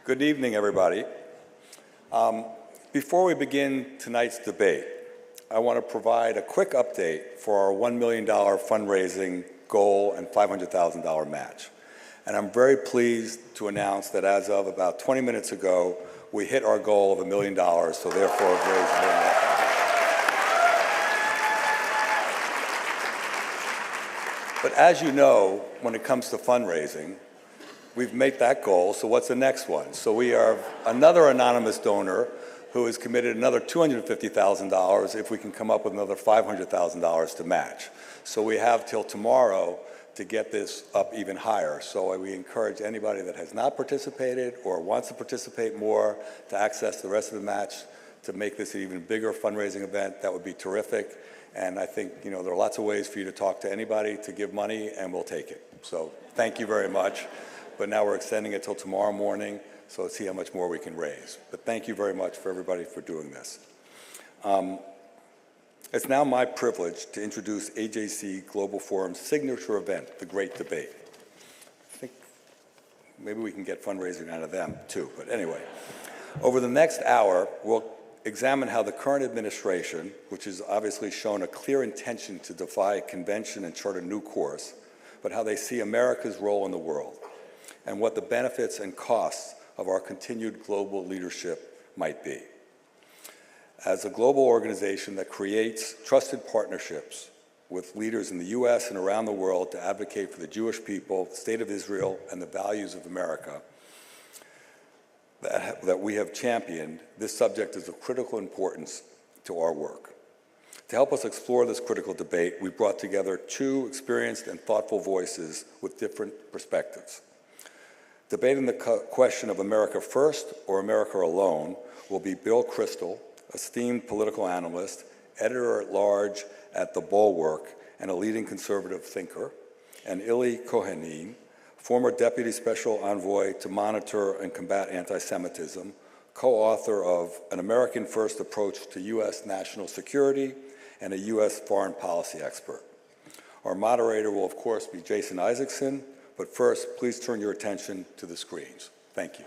Good evening, everybody. Before we begin tonight's debate, I want to provide a quick update for our $1 million fundraising goal and $500,000 match. And I'm very pleased to announce that as of about 20 minutes ago, we hit our goal of $1 million, so therefore have raised more than that. But as you know, when it comes to fundraising, we've made that goal, so what's the next one? So we have another anonymous donor who has committed another $250,000 if we can come up with another $500,000 to match. So we have till tomorrow to get this up even higher. So we encourage anybody that has not participated or wants to participate more to access the rest of the match to make this an even bigger fundraising event. That would be terrific. And I think, there are lots of ways for you to talk to anybody to give money, and we'll take it. So thank you very much. But now we're extending it till tomorrow morning, so let's see how much more we can raise. But thank you very much for everybody for doing this. It's now my privilege to introduce AJC Global Forum's signature event, the Great Debate. I think maybe we can get fundraising out of them too, but anyway. Over the next hour, we'll examine how the current administration, which has obviously shown a clear intention to defy convention and chart a new course, but how they see America's role in the world, and what the benefits and costs of our continued global leadership might be. As a global organization that creates trusted partnerships with leaders in the U.S. and around the world to advocate for the Jewish people, the State of Israel, and the values of America that we have championed, this subject is of critical importance to our work. To help us explore this critical debate, we brought together two experienced and thoughtful voices with different perspectives. Debating the question of America first or America alone will be Bill Kristol, esteemed political analyst, editor-at-large at The Bulwark, and a leading conservative thinker, and Ellie Cohanim, former Deputy Special Envoy to Monitor and Combat Antisemitism, co-author of An American First Approach to U.S. National Security, and a U.S. foreign policy expert. Our moderator will, of course, be Jason Isaacson, but first, please turn your attention to the screens. Thank you.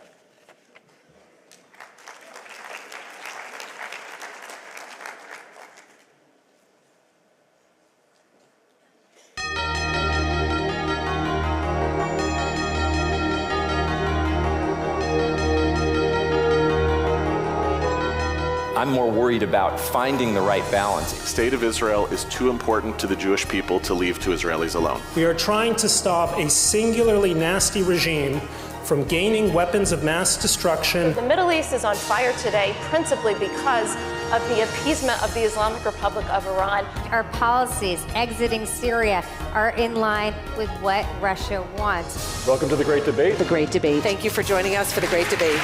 I'm more worried about finding the right balance. The State of Israel is too important to the Jewish people to leave to Israelis alone. We are trying to stop a singularly nasty regime from gaining weapons of mass destruction. The Middle East is on fire today principally because of the appeasement of the Islamic Republic of Iran. Our policies exiting Syria are in line with what Russia wants. Welcome to the Great Debate. The Great Debate. Thank you for joining us for the Great Debate.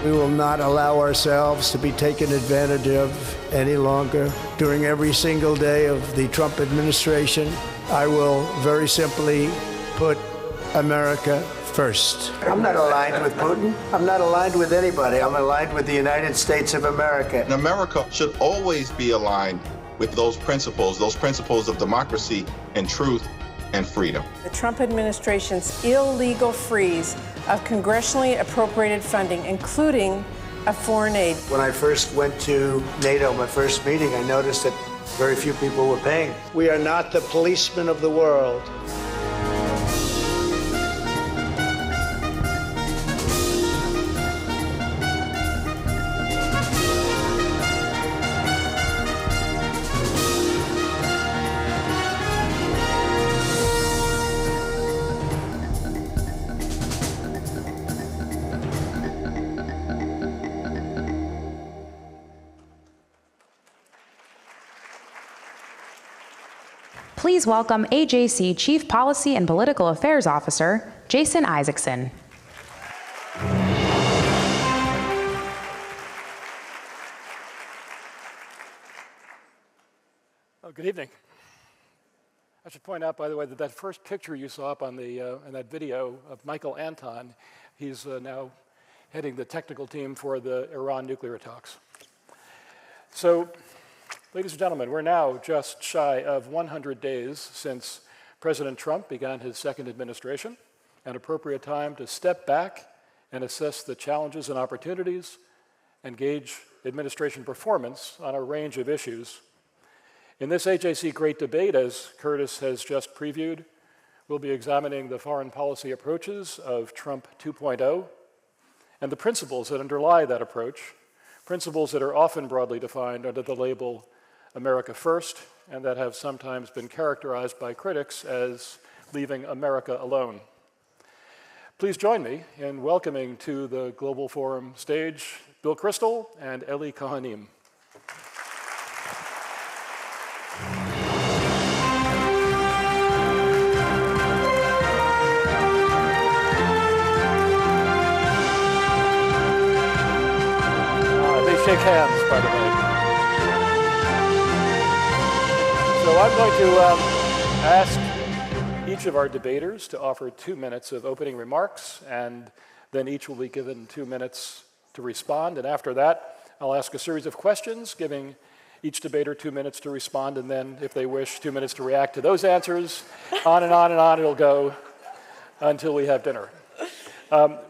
We will not allow ourselves to be taken advantage of any longer. During every single day of the Trump administration, I will very simply put America first. I'm not aligned with Putin. I'm not aligned with anybody. I'm aligned with the United States of America. And America should always be aligned with those principles of democracy and truth and freedom. The Trump administration's illegal freeze of congressionally appropriated funding, including a foreign aid. When I first went to NATO, my first meeting, I noticed that very few people were paying. We are not the policemen of the world. Please welcome AJC Chief Policy and Political Affairs Officer, Jason Isaacson. Oh, good evening. I should point out, by the way, that that first picture you saw up on the in that video of Michael Anton, he's now heading the technical team for the Iran nuclear talks. So, ladies and gentlemen, we're now just shy of 100 days since President Trump began his second administration, an appropriate time to step back and assess the challenges and opportunities and gauge administration performance on a range of issues. In this AJC Great Debate, as Curtis has just previewed, we'll be examining the foreign policy approaches of Trump 2.0 and the principles that underlie that approach, principles that are often broadly defined under the label America First, and that have sometimes been characterized by critics as leaving America alone. Please join me in welcoming to the Global Forum stage Bill Kristol and Ellie Cohanim. They shake hands, by the way. So I'm going to ask each of our debaters to offer 2 minutes of opening remarks, and then each will be given 2 minutes to respond. And after that, I'll ask a series of questions, giving each debater 2 minutes to respond, and then, if they wish, 2 minutes to react to those answers. On and on and on it'll go until we have dinner.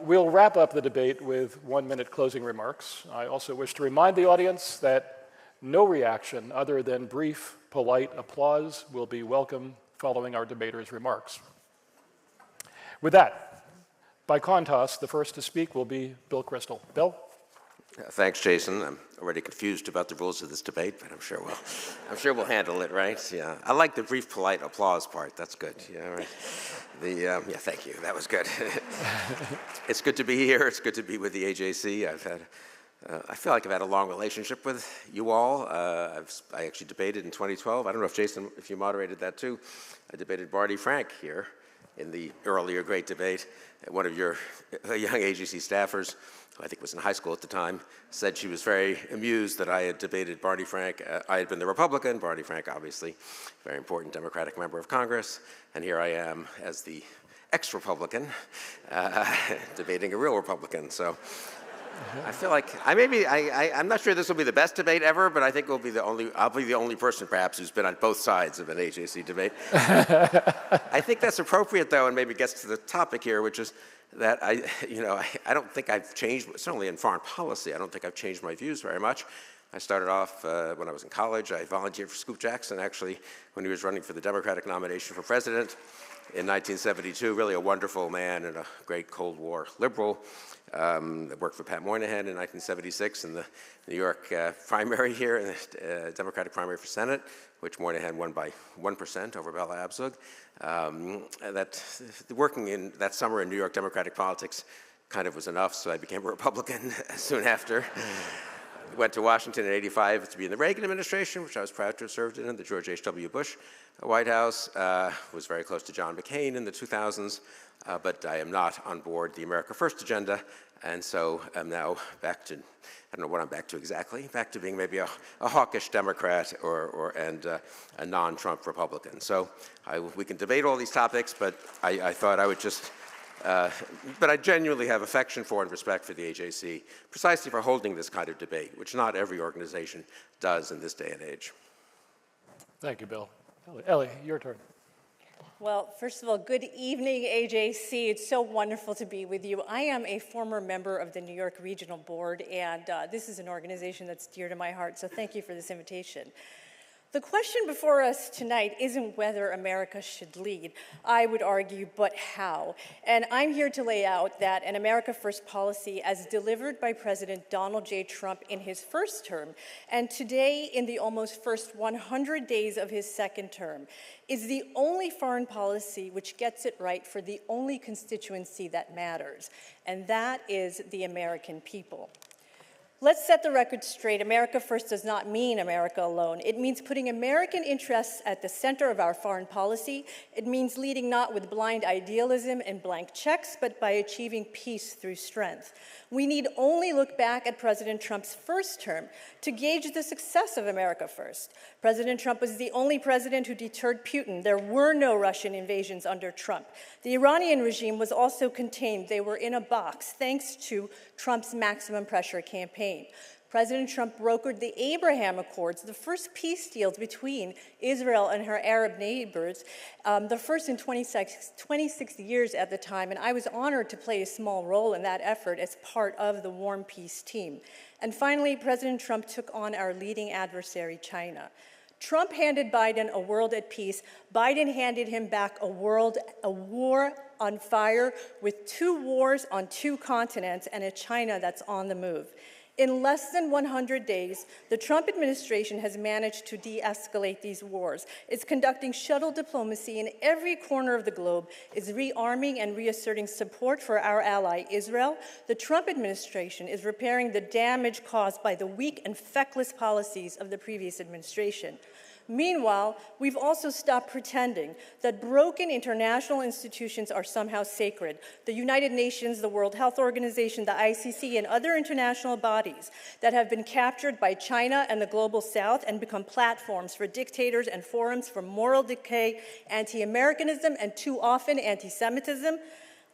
We'll wrap up the debate with 1 minute closing remarks. I also wish to remind the audience that no reaction other than brief, polite applause will be welcome following our debaters' remarks. With that, by contoss, the first to speak will be Bill Kristol. Bill? Thanks, Jason. I'm already confused about the rules of this debate, but I'm sure we'll handle it, right? Yeah. I like the brief, polite applause part. That's good. Yeah, right. Yeah, thank you. That was good. It's good to be here. It's good to be with the AJC. I feel like I've had a long relationship with you all. I actually debated in 2012. I don't know if Jason, if you moderated that too. I debated Barney Frank here in the earlier great debate. One of your young AJC staffers, who I think was in high school at the time, said she was very amused that I had debated Barney Frank. I had been the Republican, Barney Frank obviously, very important Democratic member of Congress, and here I am as the ex-Republican debating a real Republican. So I feel like I'm not sure this will be the best debate ever, but I think I'll be the only person perhaps who's been on both sides of an AJC debate. I think that's appropriate though, and maybe gets to the topic here, which is that I don't think I've changed, certainly in foreign policy, I don't think I've changed my views very much. I started off when I was in college. I volunteered for Scoop Jackson actually when he was running for the Democratic nomination for president in 1972, really a wonderful man and a great Cold War liberal. Worked for Pat Moynihan in 1976 in the New York primary here, in the Democratic primary for Senate, which Moynihan won by 1% over Bella Abzug. Working in that summer in New York Democratic politics kind of was enough, so I became a Republican soon after. Went to Washington in '85 to be in the Reagan administration, which I was proud to have served in the George H.W. Bush White House. Was very close to John McCain in the 2000s, but I am not on board the America First agenda, and so I'm now back to, I don't know what I'm back to exactly, back to being maybe a hawkish Democrat and a non-Trump Republican. So we can debate all these topics, but I thought I would just, but I genuinely have affection for and respect for the AJC, precisely for holding this kind of debate, which not every organization does in this day and age. Thank you, Bill. Ellie, your turn. Well, first of all, good evening, AJC. It's so wonderful to be with you. I am a former member of the New York Regional Board, and this is an organization that's dear to my heart, so thank you for this invitation. The question before us tonight isn't whether America should lead, I would argue, but how. And I'm here to lay out that an America First policy as delivered by President Donald J. Trump in his first term, and today in the almost first 100 days of his second term, is the only foreign policy which gets it right for the only constituency that matters, and that is the American people. Let's set the record straight. America First does not mean America alone. It means putting American interests at the center of our foreign policy. It means leading not with blind idealism and blank checks, but by achieving peace through strength. We need only look back at President Trump's first term to gauge the success of America First. President Trump was the only president who deterred Putin. There were no Russian invasions under Trump. The Iranian regime was also contained. They were in a box, thanks to Trump's maximum pressure campaign. President Trump brokered the Abraham Accords, the first peace deals between Israel and her Arab neighbors, the first in 26 years at the time, and I was honored to play a small role in that effort as part of the Warm Peace team. And finally, President Trump took on our leading adversary, China. Trump handed Biden a world at peace. Biden handed him back a war on fire with 2 wars on 2 continents and a China that's on the move. In less than 100 days, the Trump administration has managed to de-escalate these wars. It's conducting shuttle diplomacy in every corner of the globe, is rearming and reasserting support for our ally, Israel. The Trump administration is repairing the damage caused by the weak and feckless policies of the previous administration. Meanwhile, we've also stopped pretending that broken international institutions are somehow sacred. The United Nations, the World Health Organization, the ICC, and other international bodies that have been captured by China and the Global South and become platforms for dictators and forums for moral decay, anti-Americanism, and too often anti-Semitism.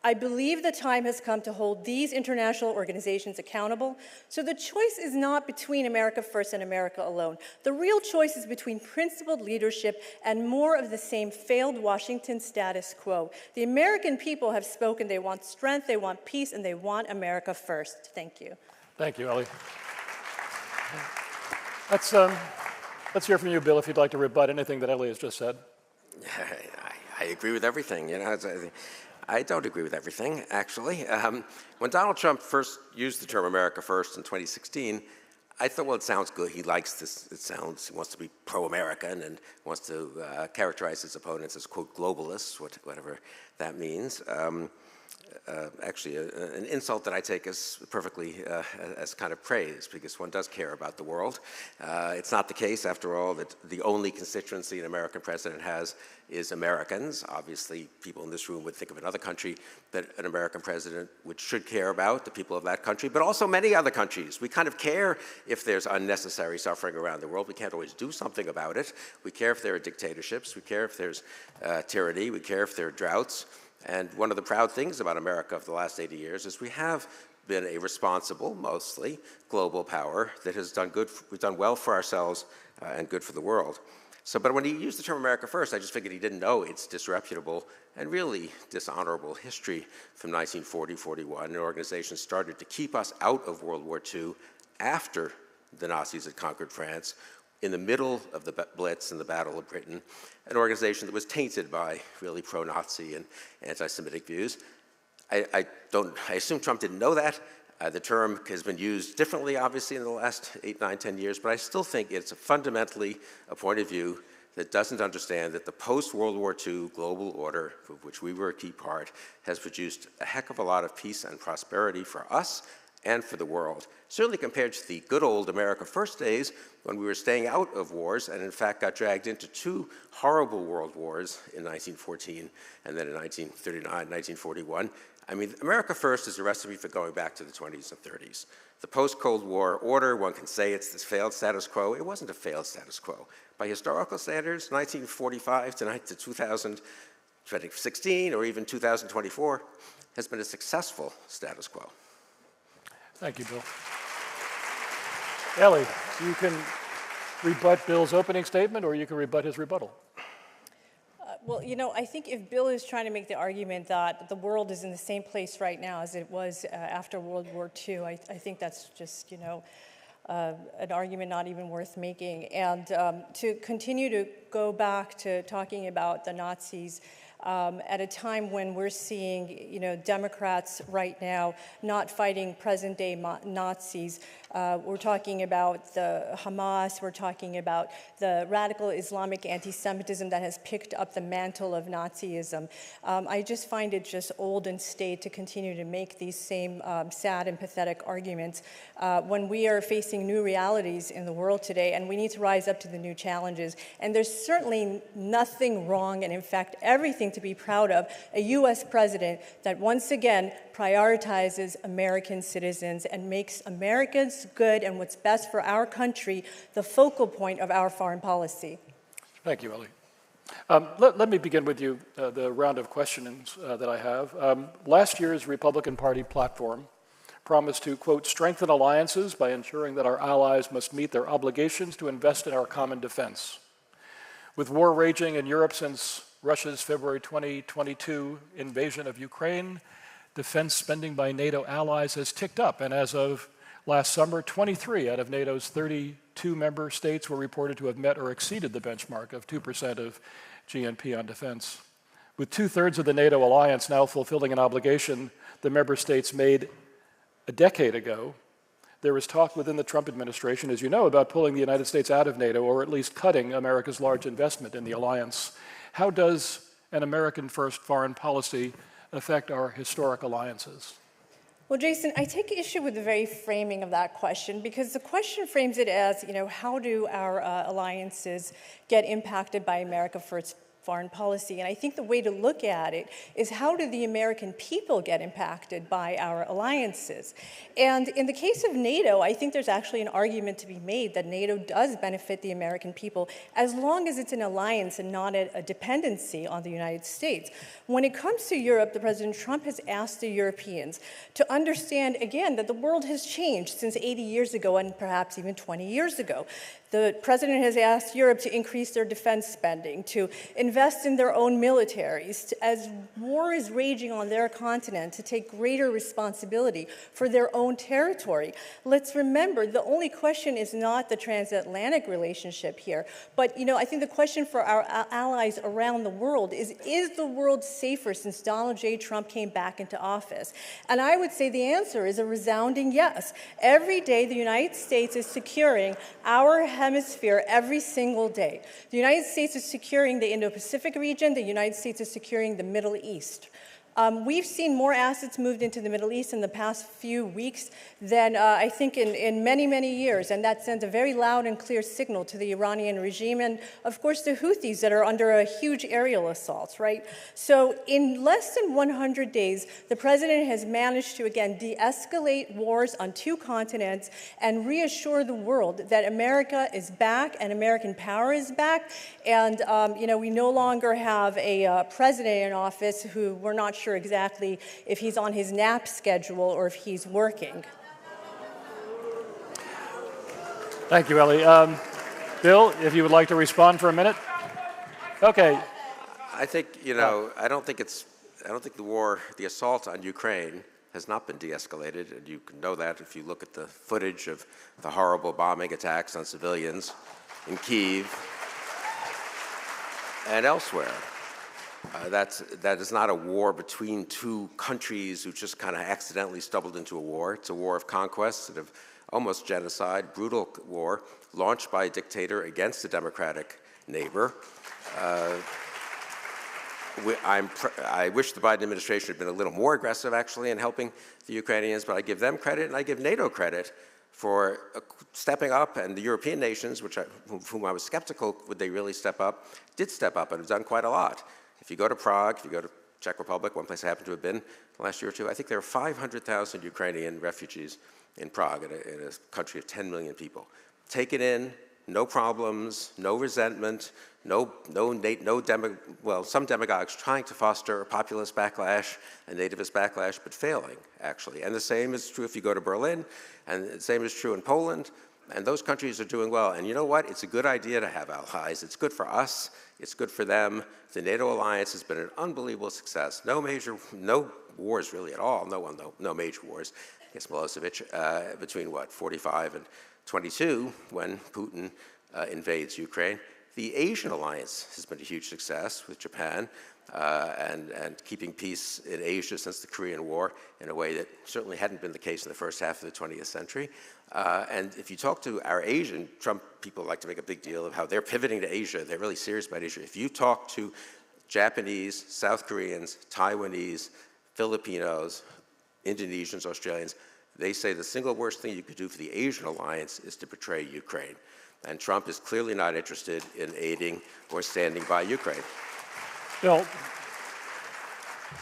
I believe the time has come to hold these international organizations accountable. So the choice is not between America first and America alone. The real choice is between principled leadership and more of the same failed Washington status quo. The American people have spoken. They want strength, they want peace, and they want America first. Thank you. Thank you, Ellie. Let's hear from you, Bill, if you'd like to rebut anything that Ellie has just said. I agree with everything. You know, I don't agree with everything, actually. When Donald Trump first used the term America First in 2016, I thought, well, it sounds good. He likes this. He wants to be pro-American and wants to characterize his opponents as, quote, globalists, whatever that means. Actually, an insult that I take as perfectly as kind of praise, because one does care about the world. It's not the case, after all, that the only constituency an American president has is Americans. Obviously, people in this room would think of another country that an American president should care about, the people of that country, but also many other countries. We kind of care if there's unnecessary suffering around the world. We can't always do something about it. We care if there are dictatorships. We care if there's tyranny. We care if there are droughts. And one of the proud things about America of the last 80 years is we have been a responsible, mostly, global power that has done good. We've done well for ourselves and good for the world. But when he used the term America First, I just figured he didn't know its disreputable and really dishonorable history from 1940-41. An organization started to keep us out of World War II after the Nazis had conquered France, in the middle of the Blitz and the Battle of Britain, an organization that was tainted by really pro-Nazi and anti-Semitic views. I assume Trump didn't know that. The term has been used differently, obviously, in the last 8, 9, 10 years, but I still think it's fundamentally a point of view that doesn't understand that the post-World War II global order, of which we were a key part, has produced a heck of a lot of peace and prosperity for us and for the world, certainly compared to the good old America First days when we were staying out of wars and in fact got dragged into 2 horrible world wars in 1914 and then in 1939, 1941. I mean, America First is a recipe for going back to the 20s and 30s. The post-Cold War order, one can say it's this failed status quo. It wasn't a failed status quo. By historical standards, 1945 to 2016 or even 2024 has been a successful status quo. Thank you, Bill. Ellie, you can rebut Bill's opening statement or you can rebut his rebuttal. Well, you know, I think if Bill is trying to make the argument that the world is in the same place right now as it was after World War II, I think that's just, you know, an argument not even worth making. And to continue to go back to talking about the Nazis, at a time when we're seeing, you know, Democrats right now not fighting present-day Nazis. We're talking about the Hamas. We're talking about the radical Islamic anti-Semitism that has picked up the mantle of Nazism. I just find it just old and staid to continue to make these same sad and pathetic arguments when we are facing new realities in the world today, and we need to rise up to the new challenges. And there's certainly nothing wrong, and in fact, everything to be proud of, a U.S. president that once again prioritizes American citizens and makes Americans good and what's best for our country the focal point of our foreign policy. Thank you, Ellie. Let me begin with you, the round of questionings that I have. Last year's Republican Party platform promised to, quote, strengthen alliances by ensuring that our allies must meet their obligations to invest in our common defense. With war raging in Europe since Russia's February 2022 invasion of Ukraine, defense spending by NATO allies has ticked up, and as of last summer, 23 out of NATO's 32 member states were reported to have met or exceeded the benchmark of 2% of GNP on defense. With 2/3 of the NATO alliance now fulfilling an obligation the member states made a decade ago, there was talk within the Trump administration, as you know, about pulling the United States out of NATO, or at least cutting America's large investment in the alliance. How does an American-first foreign policy affect our historic alliances? Well, Jason, I take issue with the very framing of that question, because the question frames it as, how do our alliances get impacted by America First foreign policy? And I think the way to look at it is, how do the American people get impacted by our alliances? And in the case of NATO, I think there's actually an argument to be made that NATO does benefit the American people as long as it's an alliance and not a dependency on the United States. When it comes to Europe, President Trump has asked the Europeans to understand, again, that the world has changed since 80 years ago and perhaps even 20 years ago. The president has asked Europe to increase their defense spending, to invest in their own militaries, as war is raging on their continent, to take greater responsibility for their own territory. Let's remember, the only question is not the transatlantic relationship here, but I think the question for our allies around the world is the world safer since Donald J. Trump came back into office? And I would say the answer is a resounding yes. Every day, the United States is securing our hemisphere every single day. The United States is securing the Indo-Pacific region. The United States is securing the Middle East. We've seen more assets moved into the Middle East in the past few weeks than I think in many, many years, and that sends a very loud and clear signal to the Iranian regime and, of course, the Houthis that are under a huge aerial assault, right? So in less than 100 days, the president has managed to, again, de-escalate wars on two continents and reassure the world that America is back and American power is back, and we no longer have a president in office who we're not sure exactly if he's on his nap schedule or if he's working. Thank you, Ellie. Bill, if you would like to respond for a minute. Okay. I think, I don't think the assault on Ukraine has not been de-escalated, and you can know that if you look at the footage of the horrible bombing attacks on civilians in Kyiv and elsewhere. That is not a war between two countries who just kind of accidentally stumbled into a war. It's a war of conquest, sort of almost genocide, brutal war, launched by a dictator against a democratic neighbor. I wish the Biden administration had been a little more aggressive, actually, in helping the Ukrainians, but I give them credit and I give NATO credit for stepping up, and the European nations, whom I was skeptical would they really step up, did step up and have done quite a lot. If you go to Prague, if you go to Czech Republic, one place I happen to have been the last year or two, I think there are 500,000 Ukrainian refugees in Prague, in a country of 10 million people. Take it in, no problems, no resentment, some demagogues trying to foster a populist backlash, a nativist backlash, but failing, actually. And the same is true if you go to Berlin, and the same is true in Poland. And those countries are doing well. And you know what? It's a good idea to have allies. It's good for us. It's good for them. The NATO alliance has been an unbelievable success. No wars really at all. No major wars against Milosevic between 45 and 22 when Putin invades Ukraine. The Asian alliance has been a huge success with Japan and keeping peace in Asia since the Korean War in a way that certainly hadn't been the case in the first half of the 20th century. And if you talk to our Asian, Trump people like to make a big deal of how they're pivoting to Asia. They're really serious about Asia. If you talk to Japanese, South Koreans, Taiwanese, Filipinos, Indonesians, Australians, they say the single worst thing you could do for the Asian alliance is to betray Ukraine. And Trump is clearly not interested in aiding or standing by Ukraine. Bill.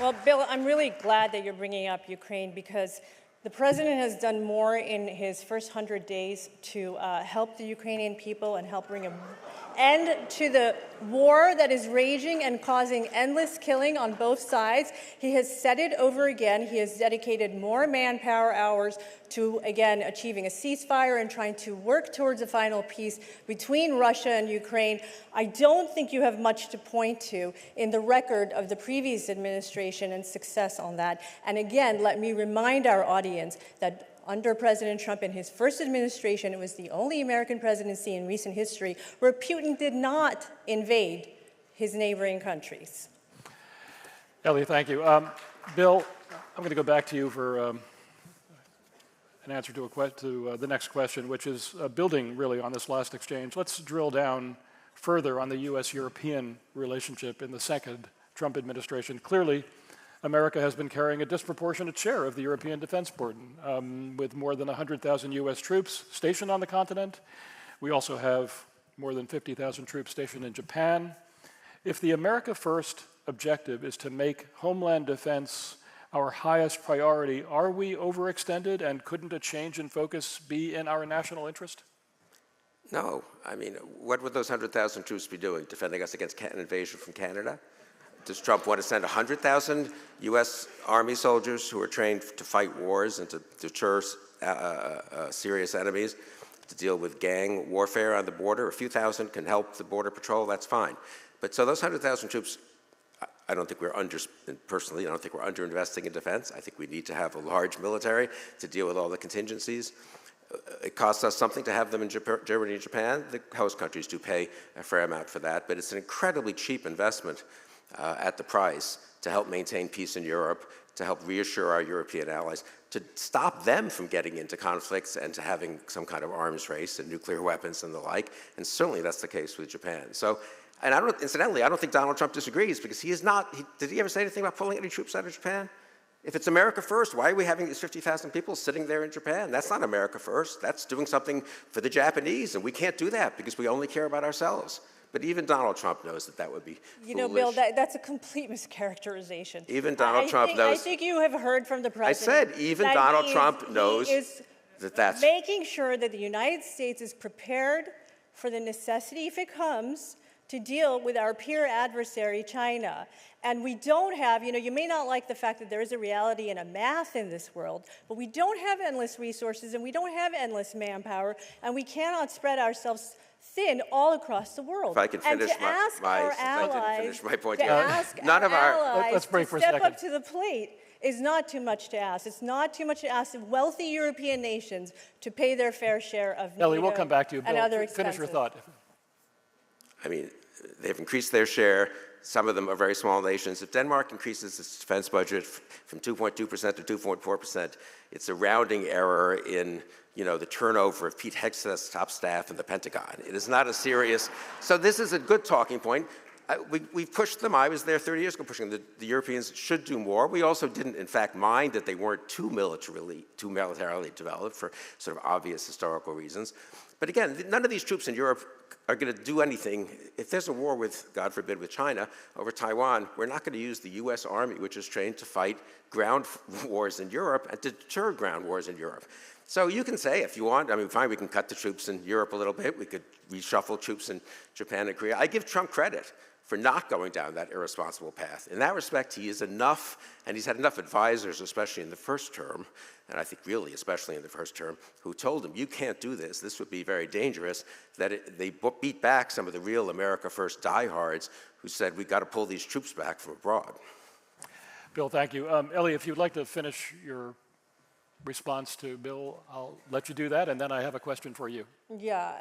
Well, Bill, I'm really glad that you're bringing up Ukraine, because the president has done more in his first 100 days to help the Ukrainian people and help bring end to the war that is raging and causing endless killing on both sides. He has said it over again. He has dedicated more manpower hours to, again, achieving a ceasefire and trying to work towards a final peace between Russia and Ukraine. I don't think you have much to point to in the record of the previous administration and success on that. And again, let me remind our audience that under President Trump in his first administration, it was the only American presidency in recent history where Putin did not invade his neighboring countries. Ellie, thank you. Bill, I'm going to go back to you for an answer to the next question, which is building really on this last exchange. Let's drill down further on the U.S.-European relationship in the second Trump administration. Clearly, America has been carrying a disproportionate share of the European defense burden, with more than 100,000 U.S. troops stationed on the continent. We also have more than 50,000 troops stationed in Japan. If the America First objective is to make homeland defense our highest priority, are we overextended, and couldn't a change in focus be in our national interest? No. I mean, what would those 100,000 troops be doing? Defending us against an invasion from Canada? Does Trump want to send 100,000 U.S. Army soldiers who are trained to fight wars and to deter serious enemies, to deal with gang warfare on the border? A few thousand can help the Border Patrol, that's fine. But so those 100,000 troops, I don't think personally, I don't think we're underinvesting in defense. I think we need to have a large military to deal with all the contingencies. It costs us something to have them in Germany and Japan. The host countries do pay a fair amount for that, but it's an incredibly cheap investment at the price to help maintain peace in Europe, to help reassure our European allies, to stop them from getting into conflicts and to having some kind of arms race and nuclear weapons and the like. And certainly that's the case with Japan. So, and incidentally, I don't think Donald Trump disagrees, because he is not, did he ever say anything about pulling any troops out of Japan? If it's America first, why are we having these 50,000 people sitting there in Japan? That's not America first. That's doing something for the Japanese, and we can't do that because we only care about ourselves. But even Donald Trump knows that that would be You know, Bill, that's a complete mischaracterization. Even Donald Trump knows. I think you have heard from the president. I said even Donald Trump knows that that's making sure that the United States is prepared for the necessity, if it comes, to deal with our peer adversary, China. And we don't have, you may not like the fact that there is a reality and a math in this world, but we don't have endless resources and we don't have endless manpower, and we cannot spread ourselves thin all across the world. If I can finish my point. None of our allies to step up to the plate is not too much to ask. It's not too much to ask of wealthy European nations to pay their fair share of NATO Ellie, we'll come back to you. Bill, and other expenses. Finish your thought. I mean, they've increased their share. Some of them are very small nations. If Denmark increases its defense budget from 2.2% to 2.4%, it's a rounding error in the turnover of Pete Hegseth's top staff in the Pentagon. It is not a serious. So this is a good talking point. We've pushed them. I was there 30 years ago pushing the Europeans should do more. We also didn't, in fact, mind that they weren't too militarily developed for sort of obvious historical reasons. But again, none of these troops in Europe are going to do anything. If there's a war with, God forbid, with China over Taiwan, we're not going to use the U.S. Army, which is trained to fight ground wars in Europe and to deter ground wars in Europe. So you can say, if you want, I mean, fine, we can cut the troops in Europe a little bit. We could reshuffle troops in Japan and Korea. I give Trump credit for not going down that irresponsible path. In that respect, he is enough, and he's had enough advisors, especially in the first term, and I think really especially in the first term, who told him, you can't do this, this would be very dangerous, that they beat back some of the real America First diehards who said, we've got to pull these troops back from abroad. Bill, thank you. Ellie, if you'd like to finish your response to Bill, I'll let you do that, and then I have a question for you. Yeah,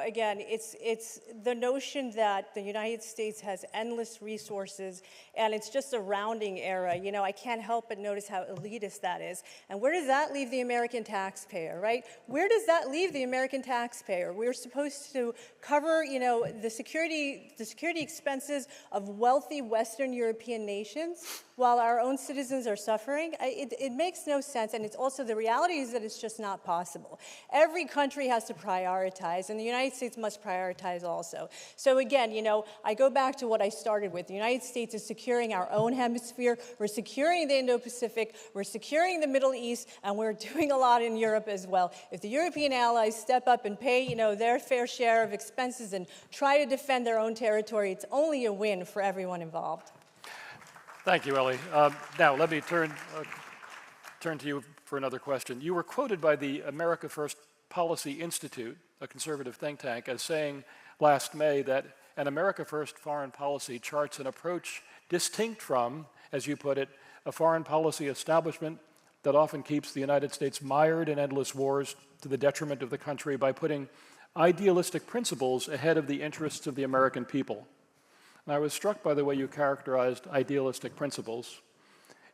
again, it's the notion that the United States has endless resources, and it's just a rounding error. I can't help but notice how elitist that is. And where does that leave the American taxpayer, right? Where does that leave the American taxpayer? We're supposed to cover, the security expenses of wealthy Western European nations while our own citizens are suffering. It makes no sense, and it's also the reality is that it's just not possible. Every country has to prioritize. prioritize, and the United States must prioritize also. So again, you know, I go back to what I started with. The United States is securing our own hemisphere, we're securing the Indo-Pacific, we're securing the Middle East, and we're doing a lot in Europe as well. If the European allies step up and pay, you know, their fair share of expenses and try to defend their own territory, it's only a win for everyone involved. Thank you, Ellie. Now, let me turn to you for another question. You were quoted by the America First Policy Institute, a conservative think tank, as saying last May that an America First foreign policy charts an approach distinct from, as you put it, a foreign policy establishment that often keeps the United States mired in endless wars to the detriment of the country by putting idealistic principles ahead of the interests of the American people. And I was struck by the way you characterized idealistic principles.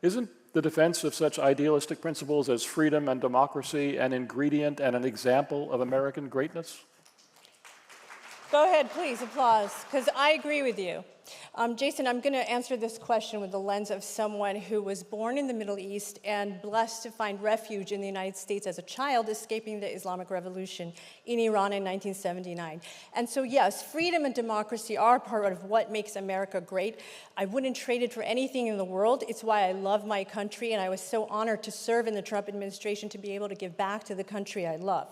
Isn't the defense of such idealistic principles as freedom and democracy an ingredient and an example of American greatness? Go ahead, please, applause, because I agree with you. Jason, I'm going to answer this question with the lens of someone who was born in the Middle East and blessed to find refuge in the United States as a child, escaping the Islamic Revolution in Iran in 1979. And so, yes, freedom and democracy are part of what makes America great. I wouldn't trade it for anything in the world. It's why I love my country, and I was so honored to serve in the Trump administration to be able to give back to the country I love.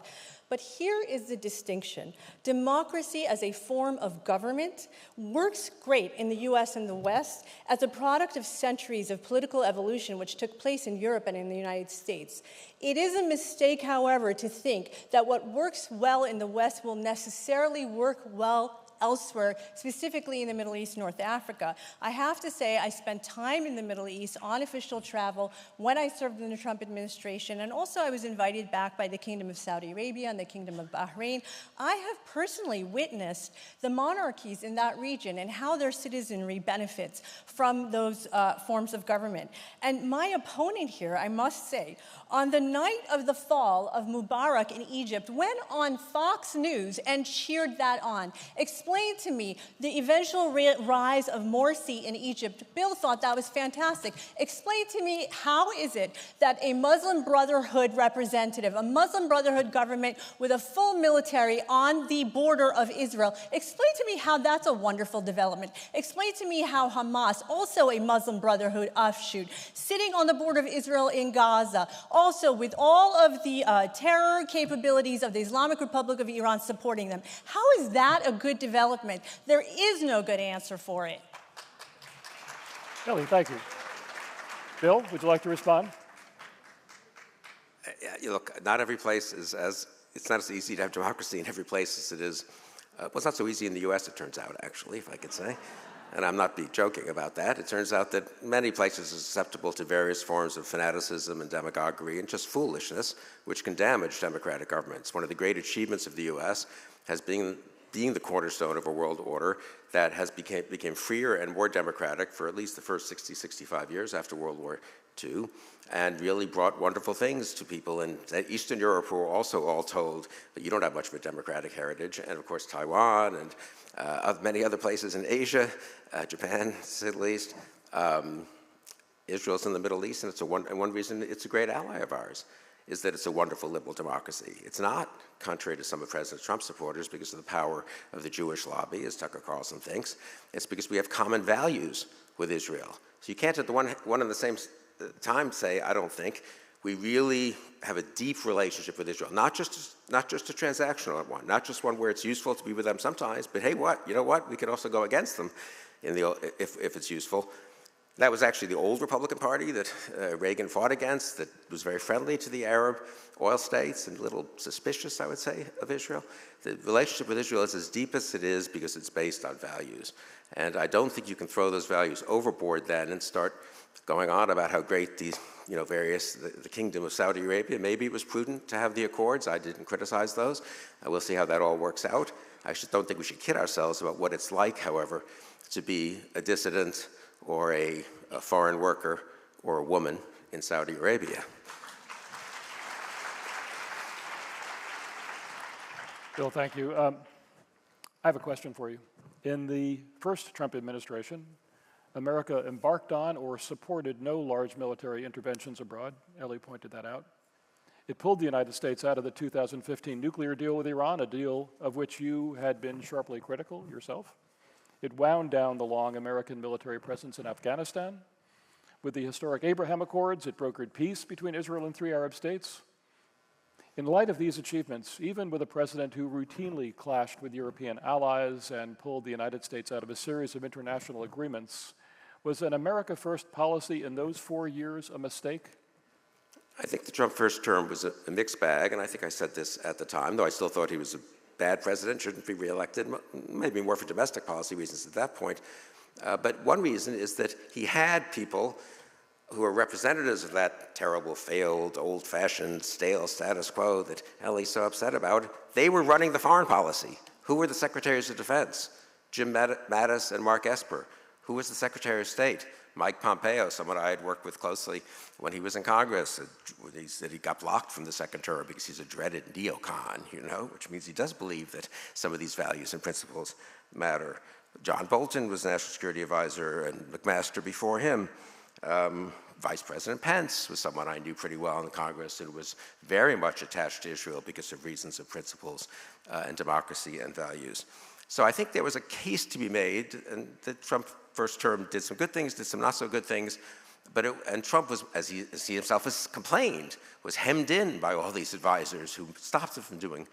But here is the distinction. Democracy as a form of government works great in the US and the West as a product of centuries of political evolution which took place in Europe and in the United States. It is a mistake, however, to think that what works well in the West will necessarily work well elsewhere, specifically in the Middle East, North Africa. I have to say I spent time in the Middle East on official travel when I served in the Trump administration, and also I was invited back by the Kingdom of Saudi Arabia and the Kingdom of Bahrain. I have personally witnessed the monarchies in that region and how their citizenry benefits from those forms of government. And my opponent here, I must say, on the night of the fall of Mubarak in Egypt, went on Fox News and cheered that on. Explain to me the eventual rise of Morsi in Egypt. Bill thought that was fantastic. Explain to me how is it that a Muslim Brotherhood representative, a Muslim Brotherhood government with a full military on the border of Israel, explain to me how that's a wonderful development. Explain to me how Hamas, also a Muslim Brotherhood offshoot, sitting on the border of Israel in Gaza, also with all of the terror capabilities of the Islamic Republic of Iran supporting them. How is that a good development? There is no good answer for it. Ellie, thank you. Bill, would you like to respond? Look, not every place is it's not as easy to have democracy in every place as it is. Well, it's not so easy in the U.S., it turns out, actually, if I could say. And I'm not joking about that. It turns out that many places are susceptible to various forms of fanaticism and demagoguery and just foolishness, which can damage democratic governments. One of the great achievements of the U.S. has been being the cornerstone of a world order that has became freer and more democratic for at least the first 60, 65 years after World War II, and really brought wonderful things to people in Eastern Europe who were also all told that you don't have much of a democratic heritage, and of course Taiwan and many other places in Asia, Japan, at least. Israel's in the Middle East, and one reason it's a great ally of ours is that it's a wonderful liberal democracy. It's not, contrary to some of President Trump's supporters, because of the power of the Jewish lobby, as Tucker Carlson thinks. It's because we have common values with Israel. So you can't at the one and the same time say, I don't think, we really have a deep relationship with Israel, not just a transactional one, not just one where it's useful to be with them sometimes, but hey, you know what? We could also go against them if it's useful. That was actually the old Republican Party that Reagan fought against, that was very friendly to the Arab oil states and a little suspicious, I would say, of Israel. The relationship with Israel is as deep as it is because it's based on values. And I don't think you can throw those values overboard then and start going on about how great these, the Kingdom of Saudi Arabia, maybe it was prudent to have the accords. I didn't criticize those. We'll see how that all works out. I just don't think we should kid ourselves about what it's like, however, to be a dissident or a foreign worker or a woman in Saudi Arabia. Bill, thank you. I have a question for you. In the first Trump administration, America embarked on or supported no large military interventions abroad. Ellie pointed that out. It pulled the United States out of the 2015 nuclear deal with Iran, a deal of which you had been sharply critical yourself. It wound down the long American military presence in Afghanistan. With the historic Abraham Accords, it brokered peace between Israel and 3 Arab states. In light of these achievements, even with a president who routinely clashed with European allies and pulled the United States out of a series of international agreements, was an America First policy in those 4 years a mistake? I think the Trump first term was a mixed bag, and I think I said this at the time, though I still thought he was a bad president, shouldn't be reelected, maybe more for domestic policy reasons at that point. But one reason is that he had people who are representatives of that terrible, failed, old-fashioned, stale status quo that Ellie's so upset about. They were running the foreign policy. Who were the secretaries of defense? Jim Mattis and Mark Esper. Who was the Secretary of State? Mike Pompeo, someone I had worked with closely when he was in Congress. He said he got blocked from the second term because he's a dreaded neocon, which means he does believe that some of these values and principles matter. John Bolton was National Security Advisor, and McMaster before him. Vice President Pence was someone I knew pretty well in Congress and was very much attached to Israel because of reasons of principles and democracy and values. So I think there was a case to be made, and the Trump first term did some good things, did some not so good things, and Trump was, as he himself has complained, was hemmed in by all these advisors who stopped him from doing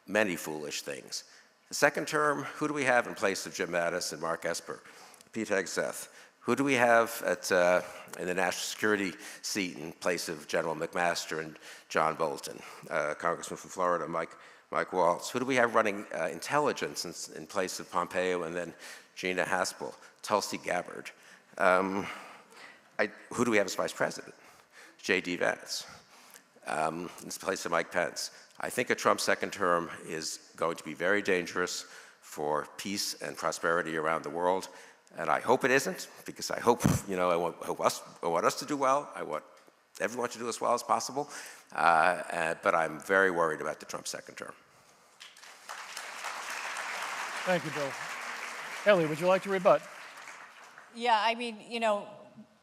many foolish things. The second term, who do we have in place of Jim Mattis and Mark Esper? Pete Hegseth. Who do we have in the national security seat in place of General McMaster and John Bolton? Congressman from Florida, Mike Waltz. Who do we have running intelligence in place of Pompeo and then Gina Haspel? Tulsi Gabbard. Who do we have as vice president? J.D. Vance. In place of Mike Pence. I think a Trump second term is going to be very dangerous for peace and prosperity around the world. And I hope it isn't, because I hope, I want us to do well. I want everyone to do as well as possible. But I'm very worried about the Trump second term. Thank you, Bill. Ellie, would you like to rebut? Yeah, I mean,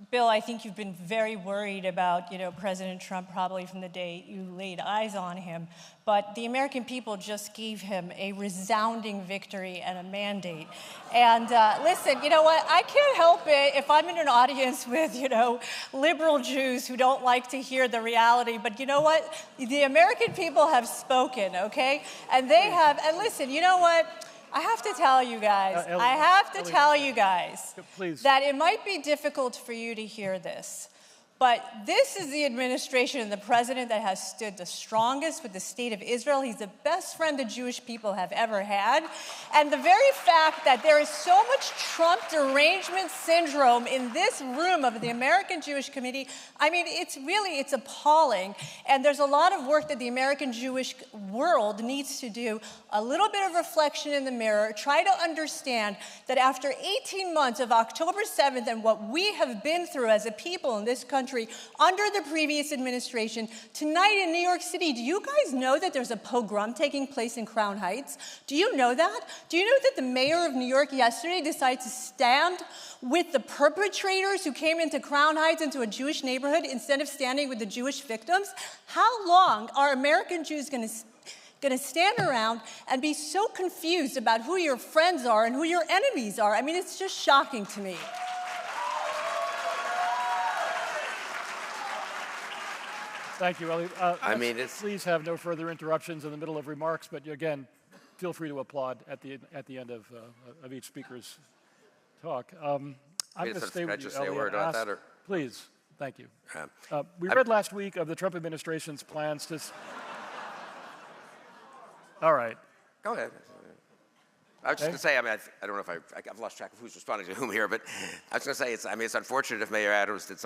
Bill, I think you've been very worried about, President Trump probably from the day you laid eyes on him. But the American people just gave him a resounding victory and a mandate. And listen, you know what? I can't help it if I'm in an audience with, liberal Jews who don't like to hear the reality. But you know what? The American people have spoken, okay? And they have, and listen, you know what? I have to tell you guys, please, that it might be difficult for you to hear this, but this is the administration and the president that has stood the strongest with the state of Israel. He's the best friend the Jewish people have ever had. And the very fact that there is so much Trump derangement syndrome in this room of the American Jewish Committee, I mean, it's appalling. And there's a lot of work that the American Jewish world needs to do, a little bit of reflection in the mirror, try to understand that after 18 months of October 7th and what we have been through as a people in this country under the previous administration, tonight in New York City, do you guys know that there's a pogrom taking place in Crown Heights? Do you know that? Do you know that the mayor of New York yesterday decided to stand with the perpetrators who came into Crown Heights, into a Jewish neighborhood, instead of standing with the Jewish victims? How long are American Jews going to stand around and be so confused about who your friends are and who your enemies are? I mean, it's just shocking to me. Thank you, Ellie. Please have no further interruptions in the middle of remarks, but again, feel free to applaud at the end of each speaker's talk. I'm going to stay with you, Ellie, and ask, please. Thank you. We read last week of the Trump administration's plans to... All right. Go ahead. I was just going to say, I don't know if I've lost track of who's responding to whom here, but I was going to say, it's unfortunate if Mayor Adams said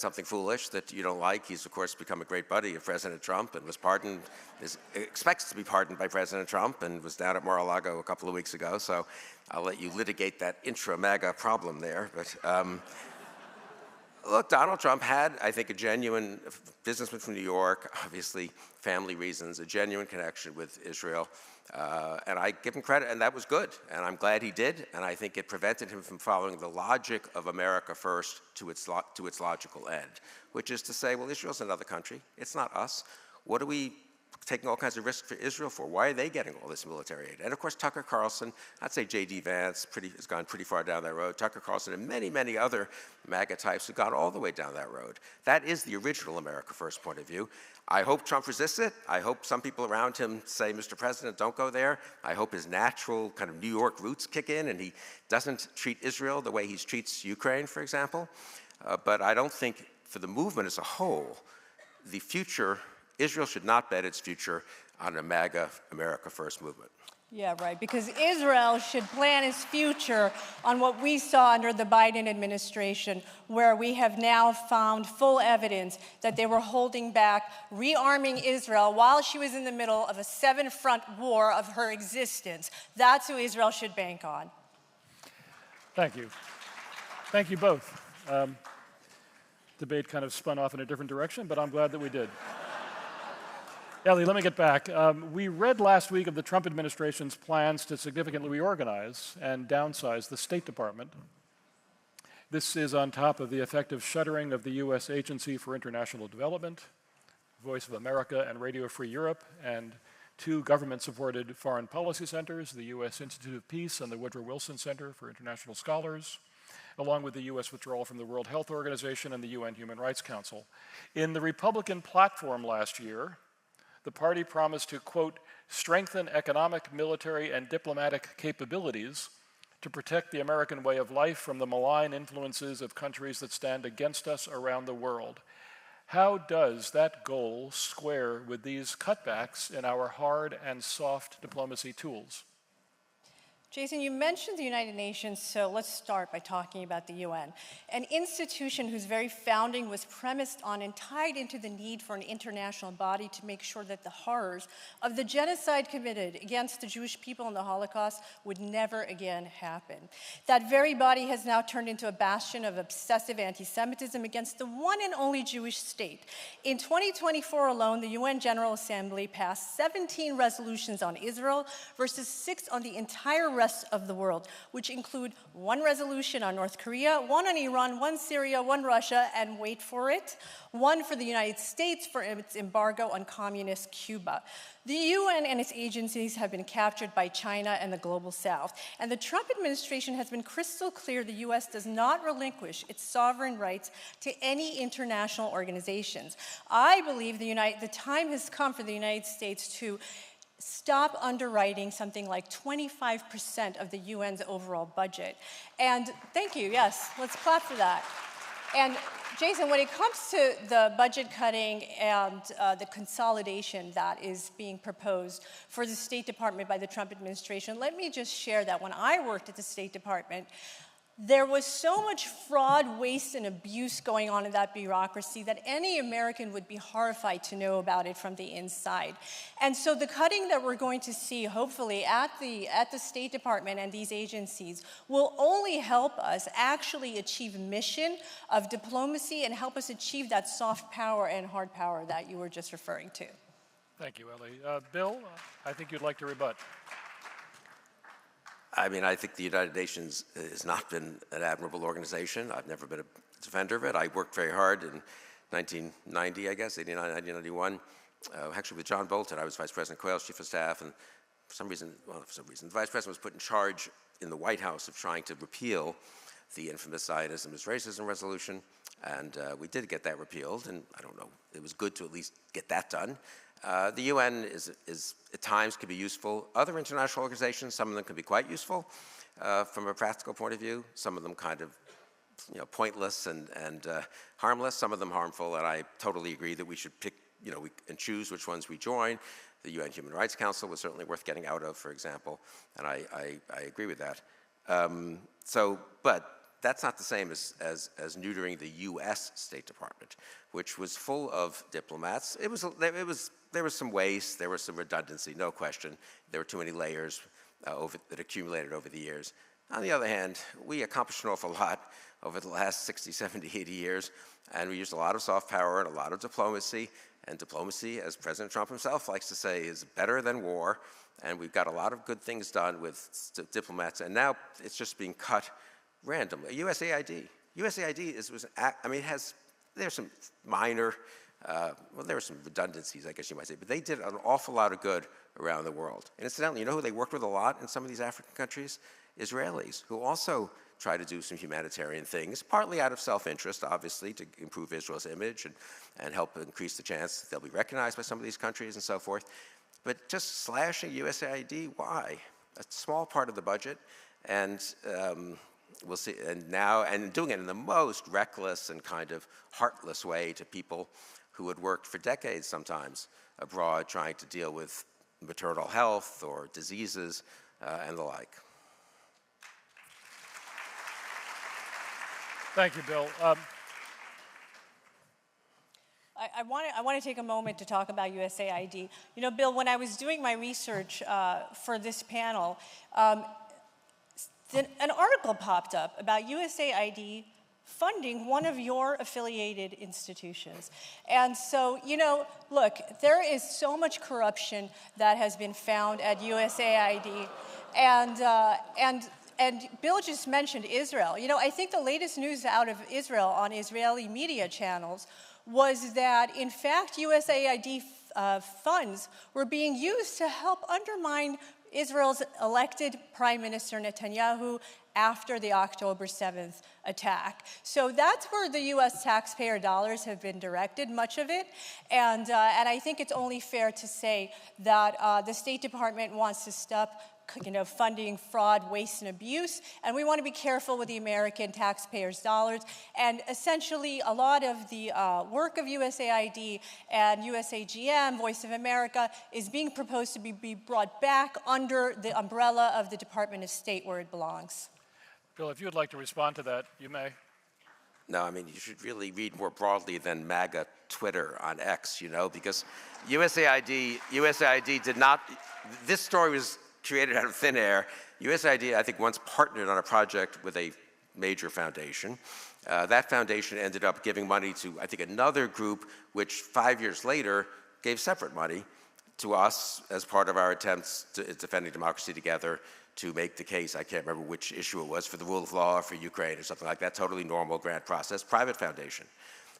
something foolish that you don't like. He's, of course, become a great buddy of President Trump and was pardoned, expects to be pardoned by President Trump, and was down at Mar-a-Lago a couple of weeks ago, so I'll let you litigate that intra-MAGA problem there. But look, Donald Trump had, I think, a genuine businessman from New York, obviously family reasons, a genuine connection with Israel. And I give him credit, and that was good, and I'm glad he did, and I think it prevented him from following the logic of America first to its logical end, which is to say, well, Israel's another country, it's not us. What are we taking all kinds of risks for Israel for? Why are they getting all this military aid? And of course, Tucker Carlson, I'd say J.D. Vance has gone pretty far down that road. Tucker Carlson and many, many other MAGA types have gone all the way down that road. That is the original America First point of view. I hope Trump resists it. I hope some people around him say, Mr. President, don't go there. I hope his natural kind of New York roots kick in and he doesn't treat Israel the way he treats Ukraine, for example. But I don't think for the movement as a whole, the future, Israel should not bet its future on a MAGA America First movement. Yeah, right, because Israel should plan its future on what we saw under the Biden administration, where we have now found full evidence that they were holding back rearming Israel while she was in the middle of a seven-front war of her existence. That's who Israel should bank on. Thank you. Thank you both. Debate kind of spun off in a different direction, but I'm glad that we did. Ellie, let me get back. We read last week of the Trump administration's plans to significantly reorganize and downsize the State Department. This is on top of the effective shuttering of the U.S. Agency for International Development, Voice of America and Radio Free Europe, and two government-supported foreign policy centers, the U.S. Institute of Peace and the Woodrow Wilson Center for International Scholars, along with the U.S. withdrawal from the World Health Organization and the UN Human Rights Council. In the Republican platform last year, the party promised to, quote, strengthen economic, military, and diplomatic capabilities to protect the American way of life from the malign influences of countries that stand against us around the world. How does that goal square with these cutbacks in our hard and soft diplomacy tools? Jason, you mentioned the United Nations, so let's start by talking about the UN, an institution whose very founding was premised on and tied into the need for an international body to make sure that the horrors of the genocide committed against the Jewish people in the Holocaust would never again happen. That very body has now turned into a bastion of obsessive anti-Semitism against the one and only Jewish state. In 2024 alone, the UN General Assembly passed 17 resolutions on Israel versus 6 on the entire rest of the world, which include 1 resolution on North Korea, 1 on Iran, 1 Syria, 1 Russia, and wait for it, 1 for the United States for its embargo on communist Cuba. The UN and its agencies have been captured by China and the global south, and the Trump administration has been crystal clear the US does not relinquish its sovereign rights to any international organizations. I believe the time has come for the United States to stop underwriting something like 25% of the UN's overall budget. And thank you, yes, let's clap for that. And Jason, when it comes to the budget cutting and the consolidation that is being proposed for the State Department by the Trump administration, let me just share that when I worked at the State Department, there was so much fraud, waste, and abuse going on in that bureaucracy that any American would be horrified to know about it from the inside. And so the cutting that we're going to see, hopefully, at the State Department and these agencies will only help us actually achieve mission of diplomacy and help us achieve that soft power and hard power that you were just referring to. Thank you, Ellie. Bill, I think you'd like to rebut. I mean, I think the United Nations has not been an admirable organization. I've never been a defender of it. I worked very hard in 1990, I guess, 89, 1991. Actually, with John Bolton, I was Vice President Quayle's Chief of Staff, and for some reason, the Vice President was put in charge in the White House of trying to repeal the infamous Zionism is racism resolution, and we did get that repealed, and I don't know, it was good to at least get that done. The UN is at times can be useful. Other international organizations, some of them can be quite useful from a practical point of view. Some of them kind of pointless and harmless. Some of them harmful. And I totally agree that we should pick and choose which ones we join. The UN Human Rights Council was certainly worth getting out of, for example. And I agree with that. But that's not the same as neutering the U.S. State Department, which was full of diplomats. There was some waste, there was some redundancy, no question. There were too many layers that accumulated over the years. On the other hand, we accomplished an awful lot over the last 60, 70, 80 years, and we used a lot of soft power and a lot of diplomacy, And diplomacy, as President Trump himself likes to say, is better than war. And we've got a lot of good things done with diplomats. And now it's just being cut randomly. USAID. There's some minor, there were some redundancies, I guess you might say, but they did an awful lot of good around the world. And incidentally, you know who they worked with a lot in some of these African countries? Israelis, who also try to do some humanitarian things, partly out of self-interest, obviously, to improve Israel's image and help increase the chance that they'll be recognized by some of these countries and so forth. But just slashing USAID, why? A small part of the budget, and we'll see. And doing it in the most reckless and kind of heartless way to people who had worked for decades sometimes abroad trying to deal with maternal health or diseases and the like. Thank you, Bill. I want to take a moment to talk about USAID. You know, Bill, when I was doing my research for this panel, an article popped up about USAID funding one of your affiliated institutions. And so, you know, look, there is so much corruption that has been found at USAID, and Bill just mentioned Israel. You know, I think the latest news out of Israel on Israeli media channels was that, in fact, USAID funds were being used to help undermine Israel's elected Prime Minister Netanyahu after the October 7th attack. So that's where the U.S. taxpayer dollars have been directed, much of it. And I think it's only fair to say that the State Department wants to stop funding fraud, waste, and abuse, and we want to be careful with the American taxpayers' dollars. And essentially, a lot of the work of USAID and USAGM, Voice of America, is being proposed to be brought back under the umbrella of the Department of State, where it belongs. Bill, if you would like to respond to that, you may. No, I mean, you should really read more broadly than MAGA Twitter on X, you know, because USAID did not, this story was created out of thin air. USAID, I think, once partnered on a project with a major foundation. That foundation ended up giving money to, I think, another group, which 5 years later gave separate money to us as part of our attempts to defending democracy together to make the case, I can't remember which issue it was, for the rule of law for Ukraine or something like that, totally normal grant process, private foundation.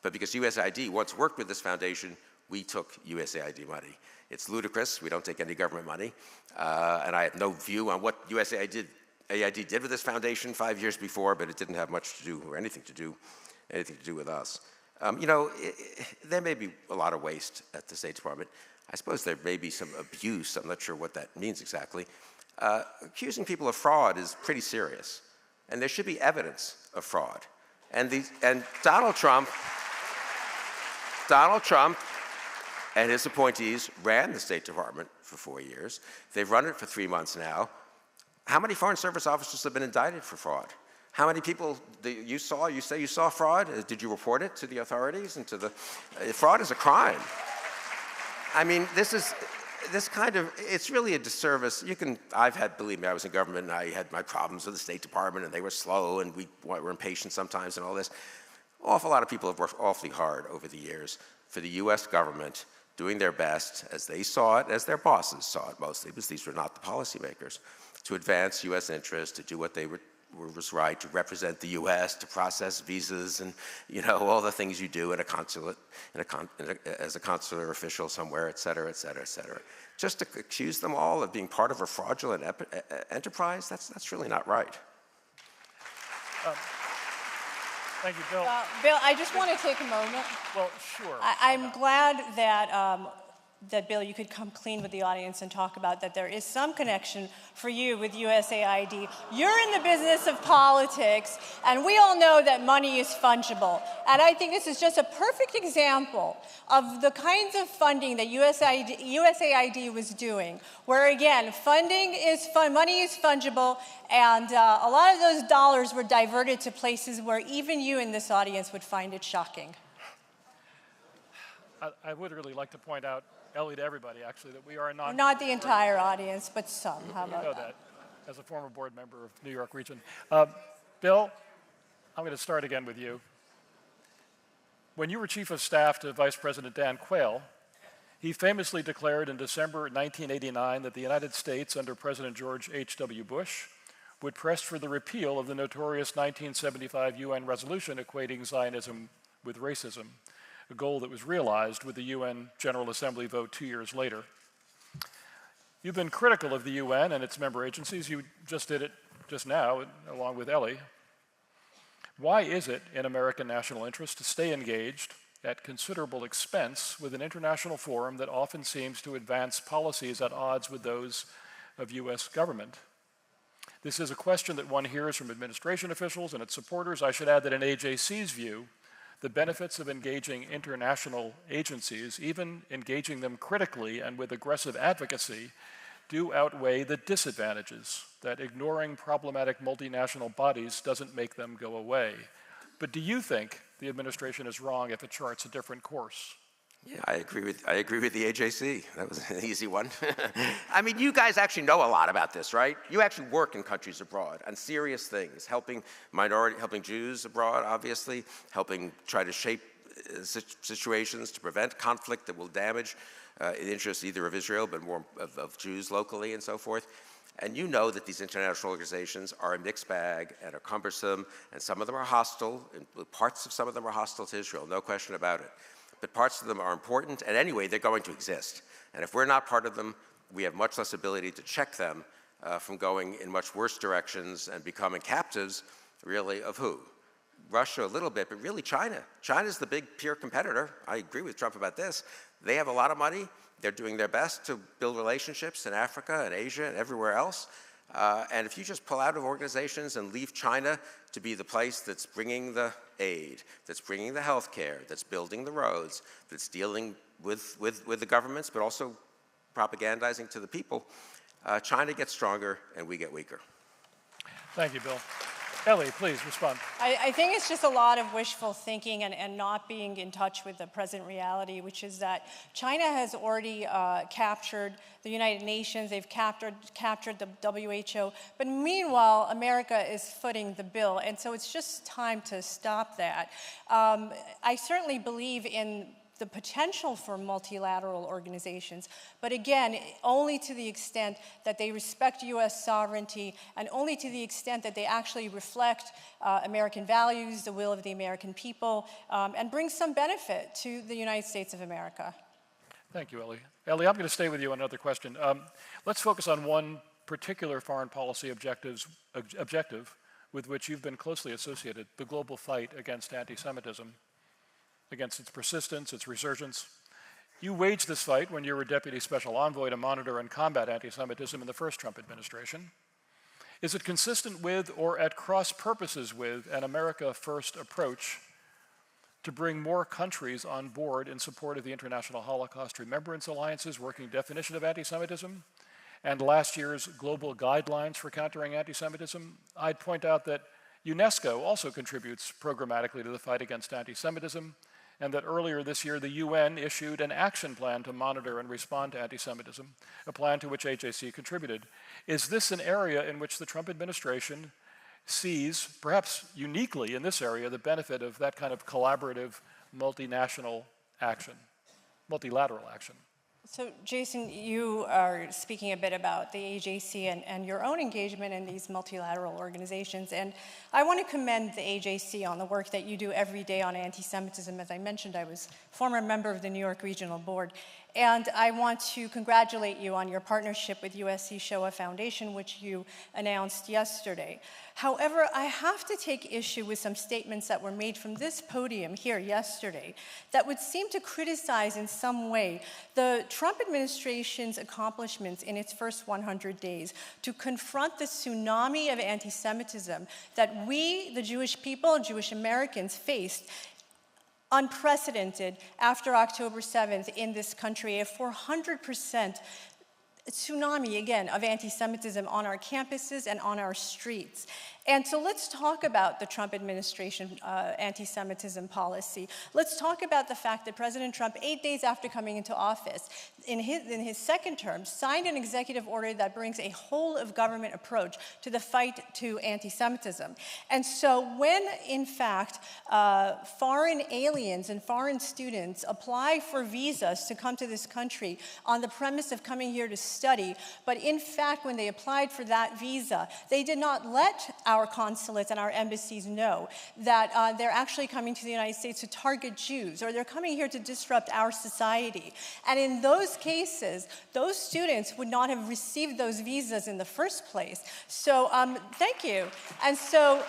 But because USAID once worked with this foundation, we took USAID money. It's ludicrous. We don't take any government money. And I have no view on what USAID did with this foundation 5 years before, but it didn't have much to do or anything to do with us. You know, there may be a lot of waste at the State Department. I suppose there may be some abuse. I'm not sure what that means exactly. Accusing people of fraud is pretty serious, and there should be evidence of fraud. And Donald Trump and his appointees ran the State Department for 4 years. They've run it for 3 months now. How many Foreign Service officers have been indicted for fraud? How many people you say you saw fraud? Did you report it to the authorities and to the, fraud is a crime. I mean, it's really a disservice. Believe me, I was in government and I had my problems with the State Department and they were slow and we were impatient sometimes and all this. Awful lot of people have worked awfully hard over the years for the US government, doing their best as they saw it, as their bosses saw it mostly, because these were not the policymakers, to advance US interests, to do what was right, to represent the US, to process visas and, you know, all the things you do in a consulate, as a consular official somewhere, et cetera, et cetera, et cetera. Just to accuse them all of being part of a fraudulent enterprise, that's really not right. Thank you, Bill. Bill, I just want to take a moment. Well, sure. I'm glad that, Bill, you could come clean with the audience and talk about that there is some connection for you with USAID. You're in the business of politics, and we all know that money is fungible. And I think this is just a perfect example of the kinds of funding that USAID was doing, where, again, money is fungible, and a lot of those dollars were diverted to places where even you in this audience would find it shocking. I would really like to point out, Ellie, to everybody, actually, that we are not the entire audience, but some. How about that? As a former board member of New York Region. Bill, I'm going to start again with you. When you were Chief of Staff to Vice President Dan Quayle, he famously declared in December 1989 that the United States, under President George H.W. Bush, would press for the repeal of the notorious 1975 UN resolution equating Zionism with racism, a goal that was realized with the UN General Assembly vote 2 years later. You've been critical of the UN and its member agencies. You just did it just now, along with Ellie. Why is it in American national interest to stay engaged at considerable expense with an international forum that often seems to advance policies at odds with those of US government? This is a question that one hears from administration officials and its supporters. I should add that in AJC's view, the benefits of engaging international agencies, even engaging them critically and with aggressive advocacy, do outweigh the disadvantages, that ignoring problematic multinational bodies doesn't make them go away. But do you think the administration is wrong if it charts a different course? Yeah, I agree with the AJC. That was an easy one. I mean, you guys actually know a lot about this, right? You actually work in countries abroad on serious things, helping Jews abroad, obviously, helping try to shape situations to prevent conflict that will damage the interests either of Israel, but more of Jews locally and so forth. And you know that these international organizations are a mixed bag and are cumbersome, and some of them are hostile, and parts of some of them are hostile to Israel, no question about it. But parts of them are important, and anyway, they're going to exist. And if we're not part of them, we have much less ability to check them from going in much worse directions and becoming captives, really, of who? Russia a little bit, but really China. China's the big peer competitor. I agree with Trump about this. They have a lot of money. They're doing their best to build relationships in Africa and Asia and everywhere else. And if you just pull out of organizations and leave China to be the place that's bringing the aid, that's bringing the health care, that's building the roads, that's dealing with the governments, but also propagandizing to the people, China gets stronger and we get weaker. Thank you, Bill. Ellie, please respond. I think it's just a lot of wishful thinking and not being in touch with the present reality, which is that China has already captured the United Nations, they've captured the WHO, but meanwhile, America is footing the bill, and so it's just time to stop that. I certainly believe in the potential for multilateral organizations, but again, only to the extent that they respect US sovereignty and only to the extent that they actually reflect American values, the will of the American people, and bring some benefit to the United States of America. Thank you, Ellie. Ellie, I'm going to stay with you on another question. Let's focus on one particular foreign policy objective with which you've been closely associated, the global fight against anti-Semitism, against its persistence, its resurgence. You waged this fight when you were Deputy Special Envoy to Monitor and Combat Antisemitism in the first Trump administration. Is it consistent with or at cross purposes with an America First approach to bring more countries on board in support of the International Holocaust Remembrance Alliance's working definition of anti-Semitism and last year's global guidelines for countering anti-Semitism? I'd point out that UNESCO also contributes programmatically to the fight against anti-Semitism, and that earlier this year the UN issued an action plan to monitor and respond to anti-Semitism, a plan to which AJC contributed. Is this an area in which the Trump administration sees, perhaps uniquely in this area, the benefit of that kind of collaborative multinational action, multilateral action? So, Jason, you are speaking a bit about the AJC and your own engagement in these multilateral organizations, and I want to commend the AJC on the work that you do every day on anti-Semitism. As I mentioned, I was a former member of the New York Regional Board, and I want to congratulate you on your partnership with USC Shoah Foundation, which you announced yesterday. However, I have to take issue with some statements that were made from this podium here yesterday that would seem to criticize in some way the Trump administration's accomplishments in its first 100 days to confront the tsunami of anti-Semitism that we, the Jewish people, Jewish Americans, faced unprecedented after October 7th in this country, a 400% tsunami, again, of anti-Semitism on our campuses and on our streets. And so let's talk about the Trump administration anti-Semitism policy. Let's talk about the fact that President Trump, 8 days after coming into office, in his second term, signed an executive order that brings a whole-of-government approach to the fight to anti-Semitism. And so when, in fact, foreign aliens and foreign students apply for visas to come to this country on the premise of coming here to study, but in fact, when they applied for that visa, they did not let our consulates and our embassies know that they're actually coming to the United States to target Jews, or they're coming here to disrupt our society. And in those cases, those students would not have received those visas in the first place. So thank you. And so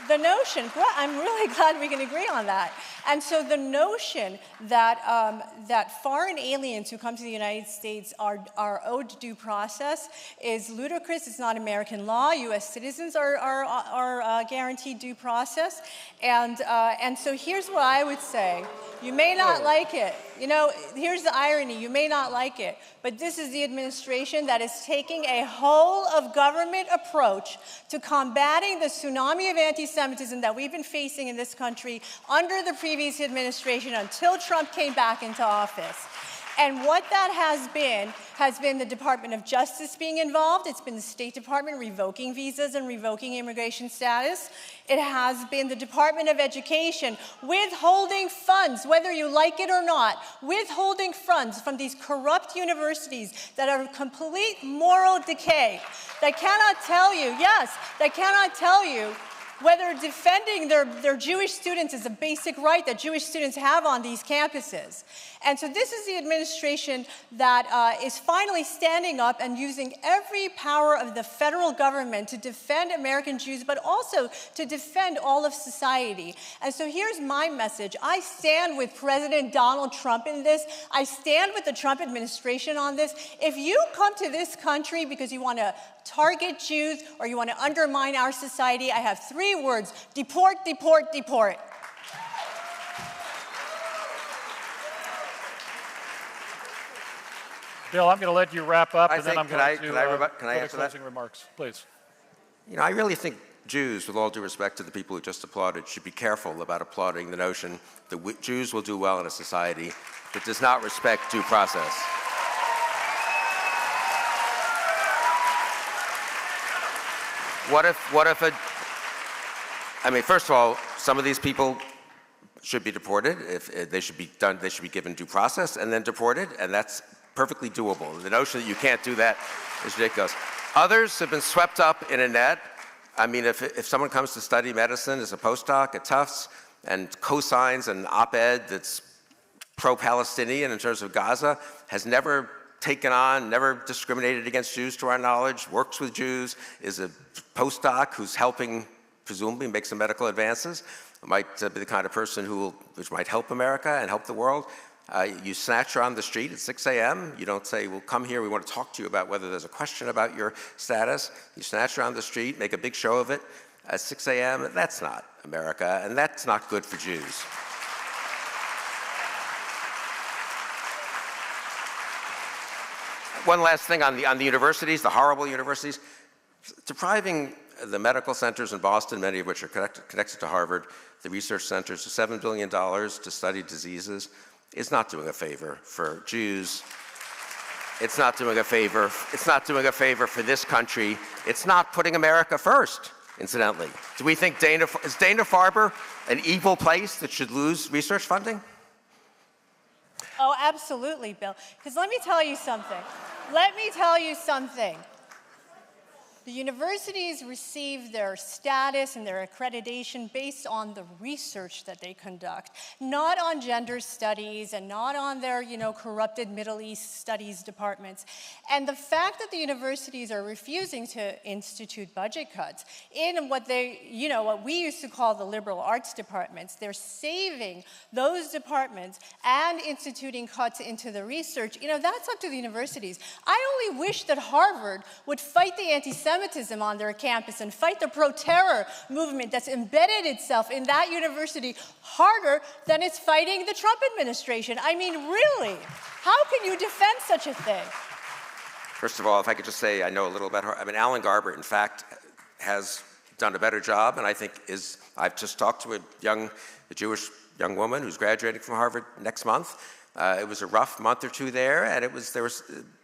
the notion, well, I'm really glad we can agree on that. And so the notion that, that foreign aliens who come to the United States are owed due process is ludicrous. It's not American law. U.S. citizens are guaranteed due process. And so here's what I would say. You may not like it. You know, here's the irony. You may not like it, but this is the administration that is taking a whole-of-government approach to combating the tsunami of anti-Semitism that we've been facing in this country under the previous administration until Trump came back into office. And what that has been the Department of Justice being involved. It's been the State Department revoking visas and revoking immigration status. It has been the Department of Education withholding funds, whether you like it or not, withholding funds from these corrupt universities that are complete moral decay, that cannot tell you, yes, that cannot tell you whether defending their Jewish students is a basic right that Jewish students have on these campuses. And so this is the administration that is finally standing up and using every power of the federal government to defend American Jews, but also to defend all of society. And so here's my message. I stand with President Donald Trump in this. I stand with the Trump administration on this. If you come to this country because you want to target Jews or you want to undermine our society, I have 3 words: deport, deport, deport. Bill, I'm going to let you wrap up, and then I'm going to can I answer closing remarks, please. You know, I really think Jews, with all due respect to the people who just applauded, should be careful about applauding the notion that Jews will do well in a society that does not respect due process. What if I mean, first of all, some of these people should be deported. If they should be given due process and then deported, and that's perfectly doable. The notion that you can't do that is ridiculous. Others have been swept up in a net. I mean, if someone comes to study medicine as a postdoc at Tufts and co-signs an op-ed that's pro-Palestinian in terms of Gaza, has never taken on, never discriminated against Jews to our knowledge, works with Jews, is a postdoc who's helping, presumably, make some medical advances, might be the kind of person which might help America and help the world. You snatch her on the street at 6 a.m. You don't say, well, come here, we want to talk to you about whether there's a question about your status. You snatch her on the street, make a big show of it at 6 a.m. That's not America, and that's not good for Jews. One last thing on the universities, the horrible universities. Depriving the medical centers in Boston, many of which are connected to Harvard, the research centers, of $7 billion to study diseases, is not doing a favor for Jews. It's not doing a favor. It's not doing a favor for this country. It's not putting America first, incidentally. Do we think is Dana-Farber an evil place that should lose research funding? Oh, absolutely, Bill. Because let me tell you something. Let me tell you something. The universities receive their status and their accreditation based on the research that they conduct, not on gender studies and not on their, corrupted Middle East studies departments. And the fact that the universities are refusing to institute budget cuts in what what we used to call the liberal arts departments, they're saving those departments and instituting cuts into the research. That's up to the universities. I only wish that Harvard would fight the anti-Semitism on their campus and fight the pro-terror movement that's embedded itself in that university harder than it's fighting the Trump administration. I mean, really, how can you defend such a thing? First of all, if I could just say I know a little about her. I mean, Alan Garber, in fact, has done a better job, and I think I've just talked to a Jewish young woman who's graduating from Harvard next month. It was a rough month or two there, and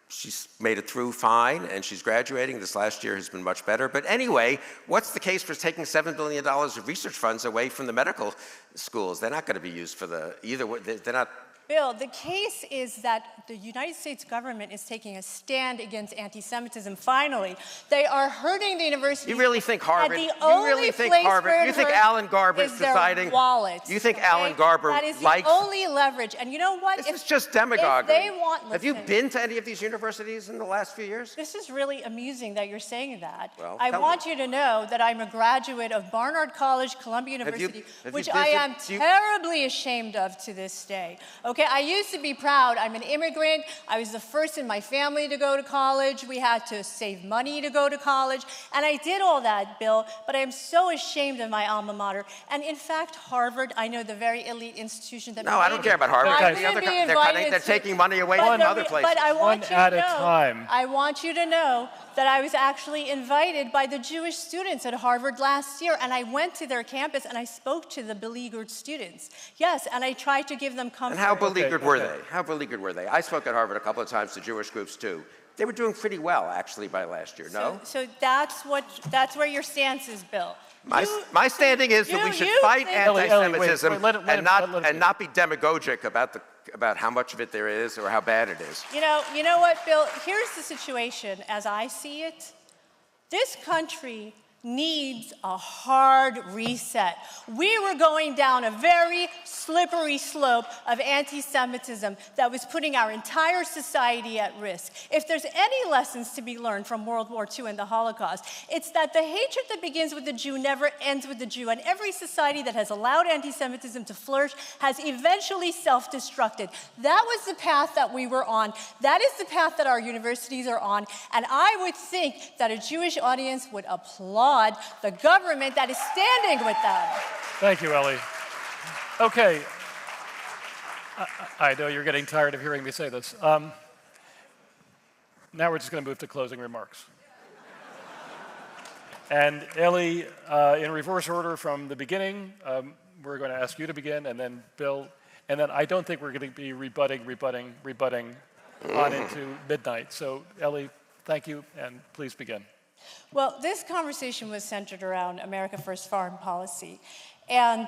she's made it through fine, and she's graduating. This last year has been much better. But anyway, what's the case for taking $7 billion of research funds away from the medical schools? They're not going to be used for they're not. Bill, the case is that the United States government is taking a stand against anti-Semitism. Finally, they are hurting the university. You really think Harvard? You really think Harvard? You think Alan Garber is deciding? Wallet. You think Alan Garber that is likes? The only leverage. And you know what? This is just demagoguery. If they want, listen, have you been to any of these universities in the last few years? This is really amusing that you're saying that. Well, I want you to know that I'm a graduate of Barnard College, Columbia University, which I am terribly ashamed of to this day. Okay, I used to be proud. I'm an immigrant. I was the first in my family to go to college. We had to save money to go to college. And I did all that, Bill, but I am so ashamed of my alma mater. And in fact, Harvard, I know the very elite institution that... No, I don't care about Harvard. They're taking money away from other places. But I want One at a time. I want you to know that I was actually invited by the Jewish students at Harvard last year, and I went to their campus and I spoke to the beleaguered students. Yes, and I tried to give them comfort. And how beleaguered were they? How beleaguered were they? I spoke at Harvard a couple of times to Jewish groups too. They were doing pretty well, actually, by last year, no? So that's where your stance is, Bill. My standing is that we should fight anti-Semitism and not be demagogic about how much of it there is or how bad it is. You know what, Bill? Here's the situation as I see it. This country needs a hard reset. We were going down a very slippery slope of anti-Semitism that was putting our entire society at risk. If there's any lessons to be learned from World War II and the Holocaust, it's that the hatred that begins with the Jew never ends with the Jew, and every society that has allowed anti-Semitism to flourish has eventually self-destructed. That was the path that we were on. That is the path that our universities are on, and I would think that a Jewish audience would applaud the government that is standing with them. Thank you, Ellie. Okay. I know you're getting tired of hearing me say this. Now we're just going to move to closing remarks. And Ellie, in reverse order from the beginning, we're going to ask you to begin, and then Bill, and then I don't think we're going to be rebutting on into midnight. So Ellie, thank you, and please begin. Well, this conversation was centered around America First foreign policy. And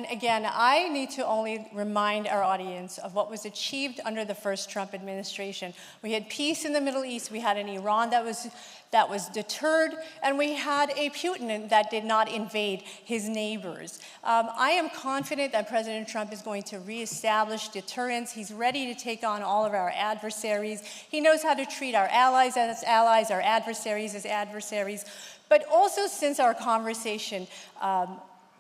again, I need to only remind our audience of what was achieved under the first Trump administration. We had peace in the Middle East, we had an Iran that was deterred, and we had a Putin that did not invade his neighbors. I am confident that President Trump is going to reestablish deterrence. He's ready to take on all of our adversaries. He knows how to treat our allies as allies, our adversaries as adversaries. But also, since our conversation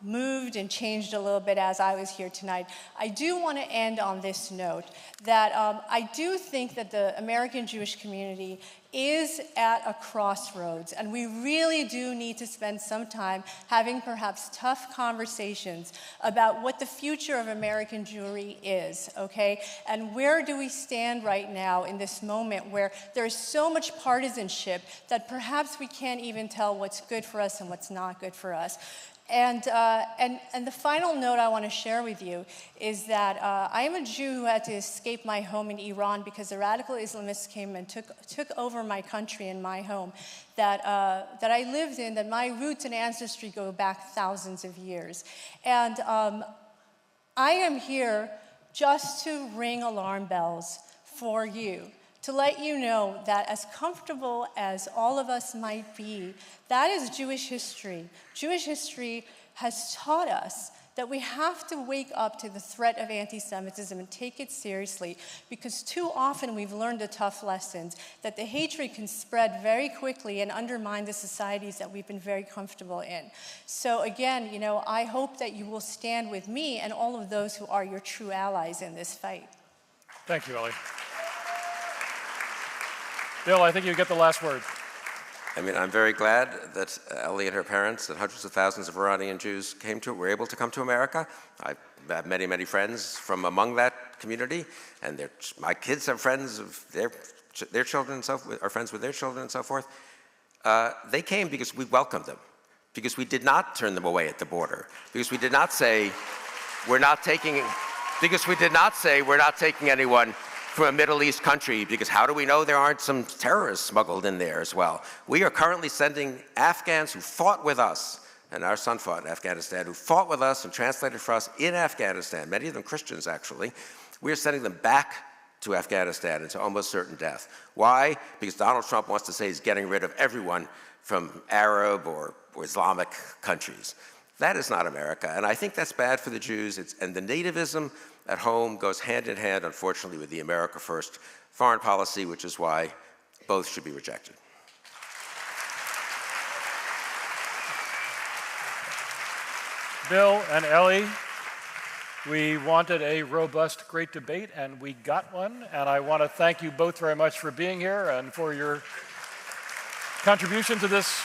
moved and changed a little bit as I was here tonight, I do want to end on this note that I do think that the American Jewish community is at a crossroads, and we really do need to spend some time having perhaps tough conversations about what the future of American Jewry is, okay? And where do we stand right now in this moment where there's so much partisanship that perhaps we can't even tell what's good for us and what's not good for us. And the final note I want to share with you is that I am a Jew who had to escape my home in Iran because the radical Islamists came and took over my country and my home that I lived in, that my roots and ancestry go back thousands of years. And I am here just to ring alarm bells for you, to let you know that as comfortable as all of us might be, that is Jewish history. Jewish history has taught us that we have to wake up to the threat of anti-Semitism and take it seriously, because too often we've learned the tough lessons, that the hatred can spread very quickly and undermine the societies that we've been very comfortable in. So again, you know, I hope that you will stand with me and all of those who are your true allies in this fight. Thank you, Ellie. Bill, I think you get the last word. I mean, I'm very glad that Ellie and her parents and hundreds of thousands of Iranian Jews were able to come to America. I have many, many friends from among that community, and my kids have friends of their children and so forth, are friends with their children and so forth. They came because we welcomed them. because we did not turn them away at the border, because we did not say we're not taking anyone from a Middle East country, because how do we know there aren't some terrorists smuggled in there as well? We are currently sending Afghans who fought with us, and our son fought in Afghanistan, who fought with us and translated for us in Afghanistan, many of them Christians actually. We are sending them back to Afghanistan into almost certain death. Why? Because Donald Trump wants to say he's getting rid of everyone from Arab or Islamic countries. That is not America, and I think that's bad for the Jews. And the nativism at home goes hand in hand, unfortunately, with the America First foreign policy, which is why both should be rejected. Bill and Ellie, we wanted a robust, great debate, and we got one. And I want to thank you both very much for being here and for your contribution to this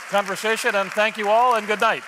conversation. And thank you all, and good night.